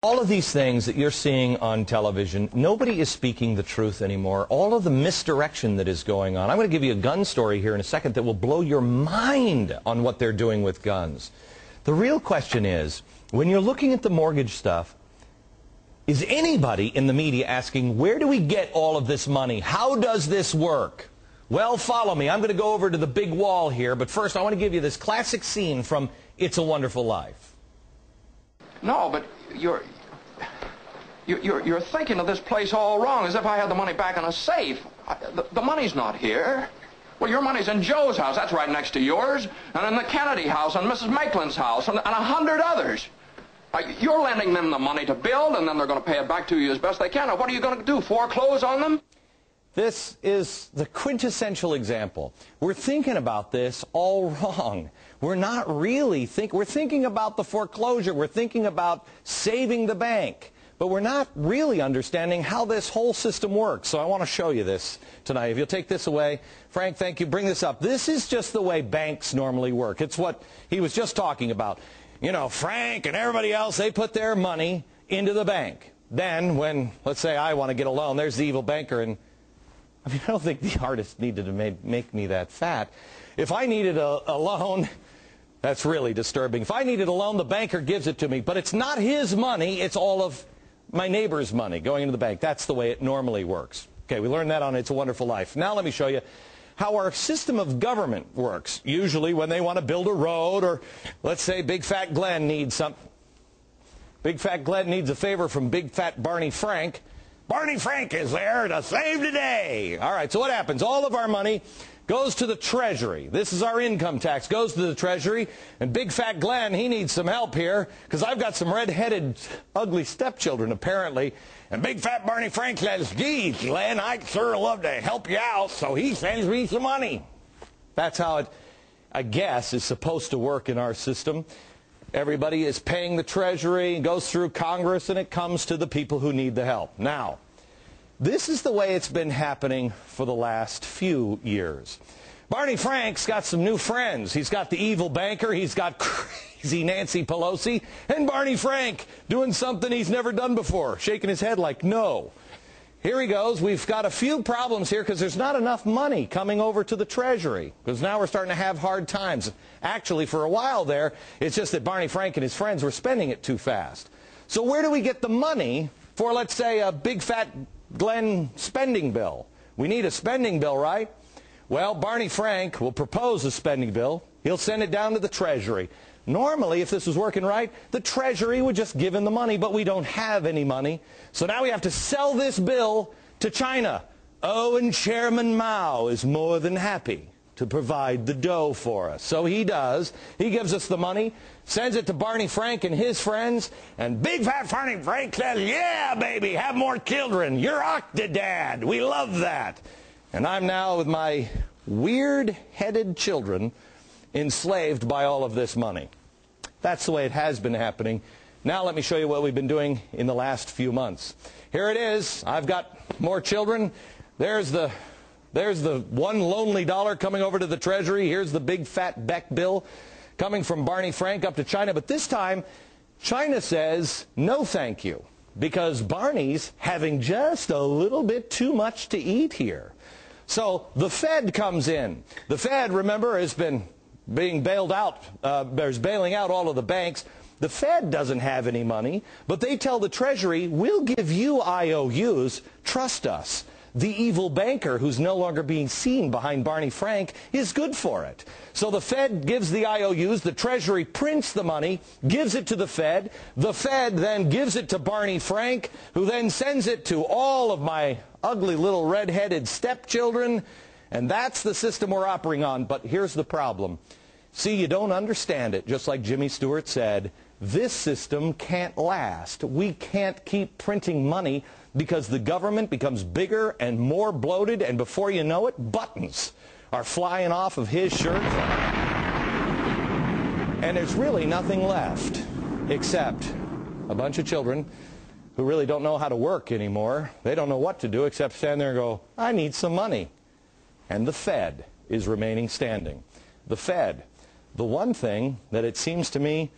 All of these things that you're seeing on television, nobody is speaking the truth anymore. All of the misdirection that is going on. I'm going to give you a gun story here in a second that will blow your mind on what they're doing with guns. The real question is, when you're looking at the mortgage stuff, is anybody in the media asking, where do we get all of this money? How does this work? Well, follow me. I'm going to go over to the big wall here, but first I want to give you this classic scene from It's a Wonderful Life. No, but you're thinking of this place all wrong, as if I had the money back in a safe. The money's not here. Well, your money's in Joe's house. That's right next to yours. And in the Kennedy house, and Mrs. Maitland's house, and 100 others. You're lending them the money to build, and then they're going to pay it back to you as best they can. Now, what are you going to do, foreclose on them? This is the quintessential example. We're thinking about this all wrong. We're not really we're thinking about the foreclosure. We're thinking about saving the bank. But we're not really understanding how this whole system works. So I want to show you this tonight. If you'll take this away. Frank, thank you. Bring this up. This is just the way banks normally work. It's what he was just talking about. You know, Frank and everybody else, they put their money into the bank. Then when, let's say, I want to get a loan, there's the evil banker. And I mean, I don't think the artist needed to make me that fat. If I needed a loan, that's really disturbing. If I needed a loan, the banker gives it to me. But it's not his money. It's all of my neighbor's money going into the bank. That's the way it normally works. Okay, we learned that on It's a Wonderful Life. Now let me show you how our system of government works. Usually when they want to build a road, or let's say Big Fat Glenn needs something. Big Fat Glenn needs a favor from Big Fat Barney Frank. Barney Frank is there to save the day. All right, so what happens? All of our money goes to the Treasury. This is our income tax. Goes to the Treasury. And Big Fat Glenn, he needs some help here, because I've got some red-headed, ugly stepchildren, apparently. And Big Fat Barney Frank says, geez, Glenn, I'd sure love to help you out, so he sends me some money. That's how it, I guess, is supposed to work in our system. Everybody is paying the Treasury, goes through Congress, and it comes to the people who need the help. Now, this is the way it's been happening for the last few years. Barney Frank's got some new friends. He's got the evil banker. He's got crazy Nancy Pelosi. And Barney Frank doing something he's never done before, shaking his head like, no. Here he goes. We've got a few problems here because there's not enough money coming over to the Treasury, because now we're starting to have hard times. Actually, for a while there, it's just that Barney Frank and his friends were spending it too fast. So where do we get the money for, let's say, a Big Fat Glenn spending bill? We need a spending bill, right? Well, Barney Frank will propose a spending bill. He'll send it down to the Treasury. Normally, if this was working right, the Treasury would just give him the money, but we don't have any money. So now we have to sell this bill to China. Oh, and Chairman Mao is more than happy to provide the dough for us. So he does. He gives us the money, sends it to Barney Frank and his friends, and Big Fat Barney Frank says, yeah, baby, have more children. You're Octodad. We love that. And I'm now with my weird-headed children enslaved by all of this money. That's the way it has been happening. Now let me show you what we've been doing in the last few months. Here it is. I've got more children. There's the one lonely dollar coming over to the Treasury. Here's the big fat Beck bill coming from Barney Frank up to China. But this time, China says no thank you, because Barney's having just a little bit too much to eat here. So the Fed comes in. The Fed, remember, has been being bailed out. There's bailing out all of the banks. The Fed doesn't have any money, but they tell the Treasury, we'll give you IOUs, trust us. The evil banker, who's no longer being seen behind Barney Frank, is good for it. So the Fed gives the IOUs, the Treasury prints the money, gives it to the Fed then gives it to Barney Frank, who then sends it to all of my ugly little red-headed stepchildren, and that's the system we're operating on. But here's the problem. See, you don't understand it, just like Jimmy Stewart said. This system can't last. We can't keep printing money, because the government becomes bigger and more bloated, and before you know it, buttons are flying off of his shirt. And there's really nothing left except a bunch of children who really don't know how to work anymore. They don't know what to do except stand there and go, I need some money. And the Fed is remaining standing. The Fed, the one thing that it seems to me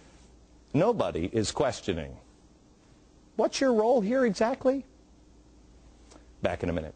nobody is questioning. What's your role here exactly? Back in a minute.